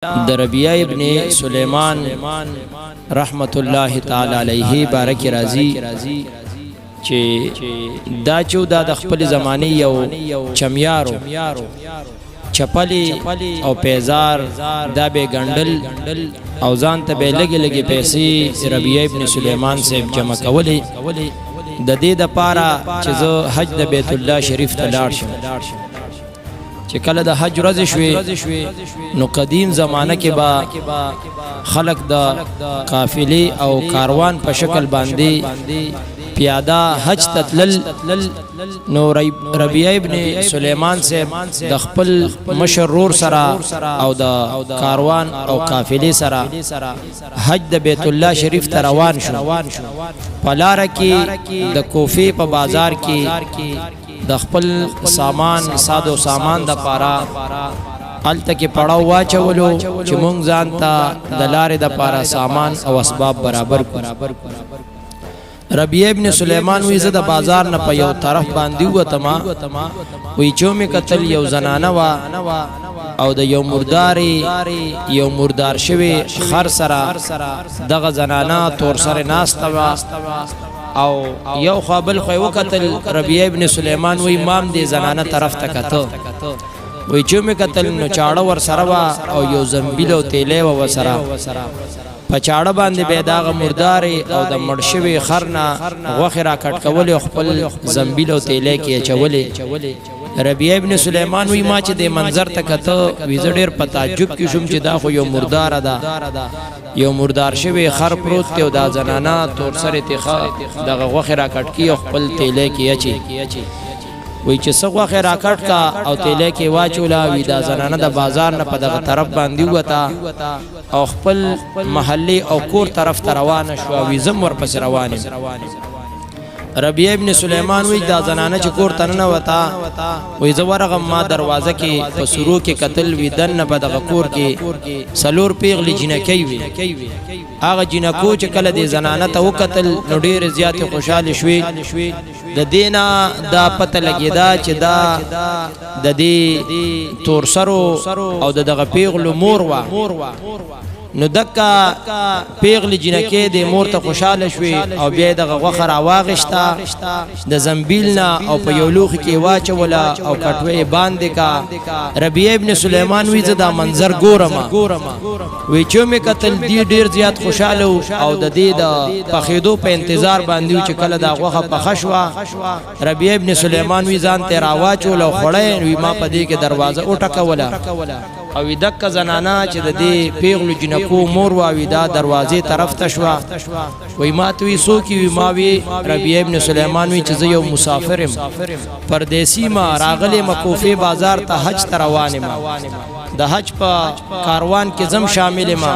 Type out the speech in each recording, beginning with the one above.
د ربیعہ ابن سلیمان رحمت الله تعالی علیه بارک رازی چې دا چودا د خپل زمانه یو چمیارو چپلی او پیزار دا به ګندل او ځان ته به لګي پیسې ربیعہ ابن سلیمان سے جمع کولې د دې د پاره چې زه حج د بیت الله شریف ته لاړ شم چې کله د حج ورځ شوي نو قدیم زمانہ کې با خلق د قافلې او کاروان په شکل باندې پیاده حج تتلل نو ربیعہ ابن سلیمان سے د خپل مشرور سره او د کاروان او قافلې سره حج د بیت الله شریف ته روان شو پلار کې د کوفی په بازار کې د خپل سامان سادو سامان د پارا الته کې پړاو واچولو چې مونږ ځان ته د لارې د پارا سامان او اسباب برابر ربیعہ ابن سلیمان وی زه د بازار نه په یو طرف باندې وتما وی چومې قتل یو زنانه وا او د یو مردار شوی خر سره دغه زنانه تور سره ناسته وا او یو خابل خو وکتل ربیعہ ابن سلیمان وی امام دی زنانه طرف ته کته وی چې مې قتل نو چاړه ور سره وا او یو زنبیل او تیلې و سره په چاړه باندې به داغه مردار او د مرشوي خرنا غوخه را کټ کول خپل زنبیل او تیلې کې چولې ربیعہ ابن سلیمان وی ما چې د منظر ته کته وی زډیر په تعجب کې شوم چې دا خو یو مردار ده یو مردار شوی خر پروت ته او دا زنانا تور سره تخا دغه غوخه را کټ کی خپل تیلې کې اچي وی چې څو غوخه را کټ کا او تیلې کې واچولا وی دا زنانا د بازار نه په دغه طرف باندې وتا او خپل محلي او کور طرف ته روانه شو وی زم ور پس روانه ربیعہ ابن سلیمان وی دا زنانه چې کور تنه وتا وی زورغه ما دروازه کې په سرو کې قتل وی دنه په دغه کور کې سلور پیغلی جنکی وی هغه جنکو چې کله د زنانه ته وکتل نو ډیر زیات خوشاله شوي د دینا دا پته لګیدا چې دا د دې تور سرو او دغه پیغلو مور وا نو دکا پیغلی جنکی د مور ته خوشاله شوي او بیا دغه غوخه را واغشتا د زنبیلنا او په یو لوخ کې واچولا او کټوي باندې کا ربیعہ ابن سلیمان وی زدا منظر ګورما وی چې مې قتل دی ډیر زیات خوشاله او د دې د پخېدو په انتظار باندې چې کله دا غوخه پخښوا ربیعہ ابن سلیمان وی ځان ته را واچول او خړې وی ما په دې کې دروازه وټکولا او دک زنانا چې د دې پیغلو جنکو مور واوی دا دروازې طرف ته شو وای ما توي سو کی وی ما وی ربیعہ ابن سلیمان وی چې یو مسافرم پردیسی ما راغله مکوفی بازار ته حج ته روانه ما د حج په کاروان کې زم شامل ما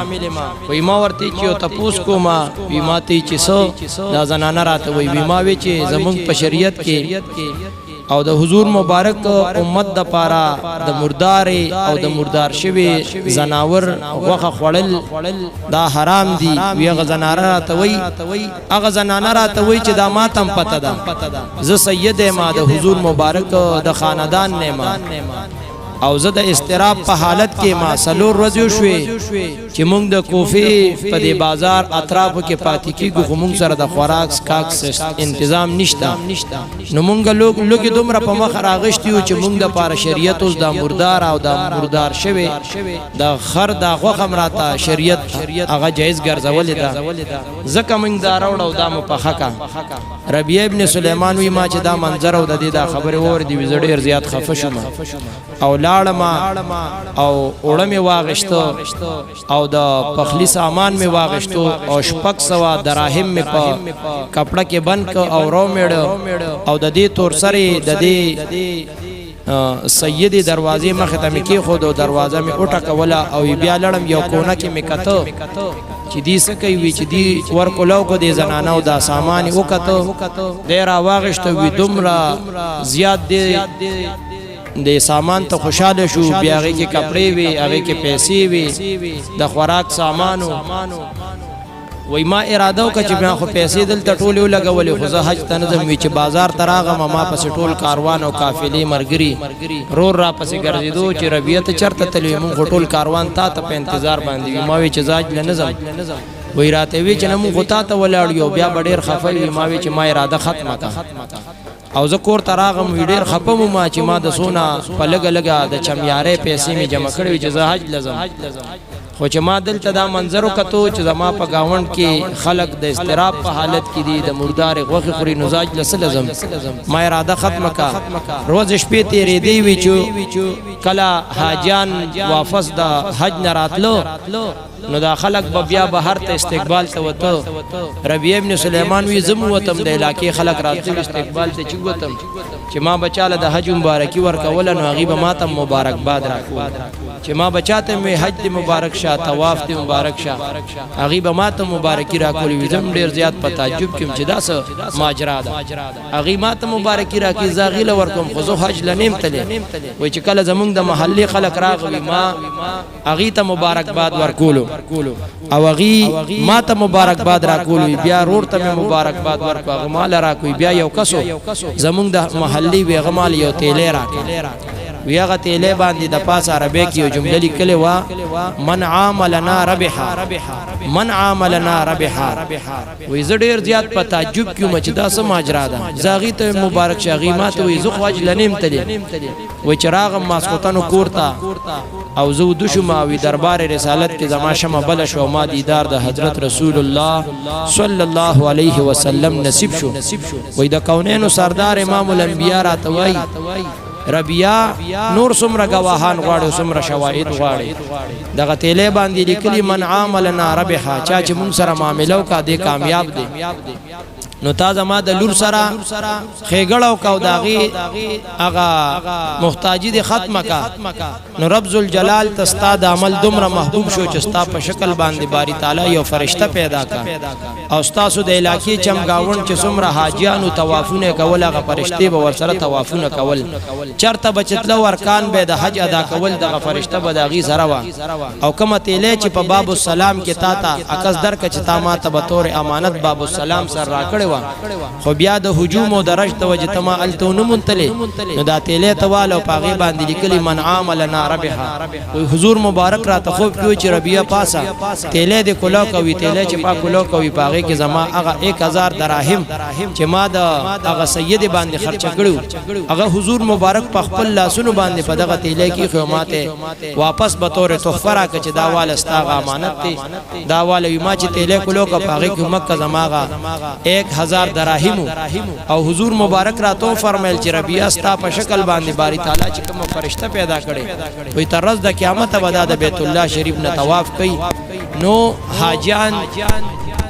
وای ما ورته چې تپوس کو ما وی ما ته چې سو دا زنانه راته وی ما وی چې زمونږ په شریعت کې او د حضور مبارک امت د پارا د مردار او د مردار شوی زناور غوخه خړل دا حرام دي ویغه زنانه راته وی هغه زنانه راته وی چې دا ماتم پته ده ز سید ما د حضور مبارک د خاندان نه ما او زه د استراب په حالت کې ما سلور ورځې شوې چې مونږ د کوفی په دې بازار اطرافو کې پاتې کېږو مونږ سره د خوراک سکاک تنظیم نشته نو مونږ لوګي دومره په مخ راغشتیو چې مونږ د پاره شریعت اوس د مردار او د مردار شوی د خر د غوخه مراته شریعت هغه جایز ګرځولې ده ځکه مونږ دا راوړو د مپخکا ربیعہ ابن سلیمان وی ما چې دا منظر او د دې دا خبره اور دی وزډیر زیات خفه شوم او او اوړه می واغشتو او د پخلی سامان می واغشتو او شپک سوا دراهم می په کپڑا کې بند ک او رو میړ او د دې تور سره د دې سیدی دروازې مخ ته می کې خود او دروازه می اوټه کولا او بیا لړم یو کونه کې می کته چې دې سکه وی چې دې ور کولو کو دې زنانه او دا سامان وکته ډیر واغشتو وی دومره زیات دې د سامان ته خوشاله شو بیا هغه کې کپڑے وی هغه کې پیسې وی د خوراک سامانو وای ما اراده وکړه چې ما خو پیسې دلته ټولې ولګولې خو زه حج ته نه ځم وی چې بازار ته راغم ما پسې ټول کاروان او قافلې مرګري رور را پسې ګرځېدو چې ربیعه ته چرته تلوي مونږ ټول کاروان تا ته په انتظار باندې وي ما وی چې زه حج نه ځم وی راته وی چې نه مونږ خو تا ته ولاړ یو بیا به ډېر خفه وي ما وی چې ما اراده ختمه کړه او زه کور ته راغم وی ډېر خفه وم ما چې ما د سونه په لږه لږه د چمیارې پیسې مې جمع کړې وي چې زه حج لزم خو چې ما دلته دا منظر وکتو چې زما په گاوند کې خلق د استراب په حالت کې دي د مردار غوښې خوري نزاج لسلزم ما اراده ختمه کا روز شپې تیرې دی وی چې کلا حاجان واپس د حج نه راتلو نو دا خلق بیا بهر ته استقبال ته وته ربیع ابن سلیمان وی زم وتم د علاقې خلق راتلو استقبال ته چې وتم چې ما بچاله د حج مبارکي ورکول نو غیب ما ته مبارکباد راکو چې ما بچاته می حج دی مبارک شه طواف دی مبارک شه غیب ما ته مبارکي راکول وی زم ډیر زیات په تعجب کې چې دا څه ماجرا ده غیب ما ته مبارکي راکې زاغیل ورکم خو زه حج لنیم تله وای چې کله زمونږ د محلي خلق راغوي ما غی ته مبارکباد ورکولو او غی ما ته مبارکباد راکول بیا رور ته مبارکباد ورکو غمال راکوي بیا یو کسو زمونږ د محلي وی غمال یو تیلې راکې وی هغه تیلې باندې د پاس عربی کې یو جمله لیکلې وا من عاملنا ربحا من عاملنا ربحا وی زه ډیر زیات په تعجب کې مچ دا سم ماجرا ده زاغي ته مبارک شاغي ماته وی زه خواج لنیم تلې وی چراغ ماسکوتانو کورتا او زه د شماوي دربار رسالت کې زما شمه بل شو ما دیدار د حضرت رسول الله صلی الله علیه وسلم نصیب شو وی د کونینو سردار امام الانبیاء راتوي ربیع نور سمره گواهان غواړي سمره شواهد غواړي دغه تیلې باندې لیکلي من عاملنا ربحا چا چې مون سره معاملو کا دې کامیاب دي نو تا زما د لور سره خېګړو کا داغي اغا محتاجی دي ختمه کا نو رب ذل جلال تستا د عمل دومره محبوب شو چې ستا په شکل باندې باری تعالی یو فرشته پیدا کا او تاسو د علاقې چمګاون چې څومره حاجیانو طوافونه کول هغه فرشته به ور سره طوافونه کول چرته بچتلو ارکان به د حج ادا کول دغه فرشته به داغي سره وا او کومه تیلې چې په باب السلام کې تا ته عکس در ک چې تا ما ته به تور امانت باب السلام سره راکړې خو بیا د هجوم او د رشد وجتما التون منتلی نو دا تیلې توالو پاغي باندې لیکلي من عاملنا ربحا وی حضور مبارک را تخوب کیو چې ربیع پاسا تیلې د کلو کوي تیلې چې پا کلو کوي پاغي کې زما هغه 1000 دراهم چې ما د هغه سید باندې خرچ کړو هغه حضور مبارک په خپل لاسونو باندې په دغه تیلې کې خدماته واپس به تور تحفه را کچ دا وال استاغ امانت ته دا وال ما چې تیلې کلو کا پاغي کې مکه زماغه 1000 دراهم او حضور مبارک راتو فرمایل چې ربیع استا په شکل باندې باری تعالی چې کوم فرشته پیدا کړي وي تر ورځ د قیامت به د بیت الله شریف نه طواف کوي نو حاجان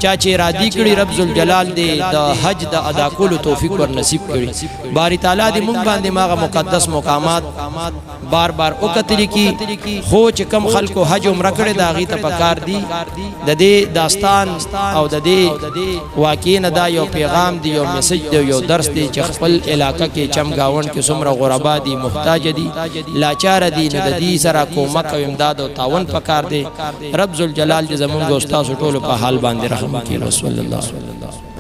چا چې ارادي کړي رب ذل جلال دې د حج د ادا کولو توفیق ور نصیب کړي باری تعالی دې موږ باندې ماغه مقدس مقامات بار بار او کتلی کی خو چې کم خلکو حج عمره کړي دا غي ته پکار دي د دې داستان او د دې واقع نه دا یو پیغام دی یو میسج دی یو درس دی چې خپل علاقہ کې چمګاون کې څومره غربا دي محتاج دي لاچار دي نو د دې سره کومک او امداد او تعاون پکار دي رب ذل جلال دې زمونږ استاد ټولو په حال باندې رحم وکړي رسول الله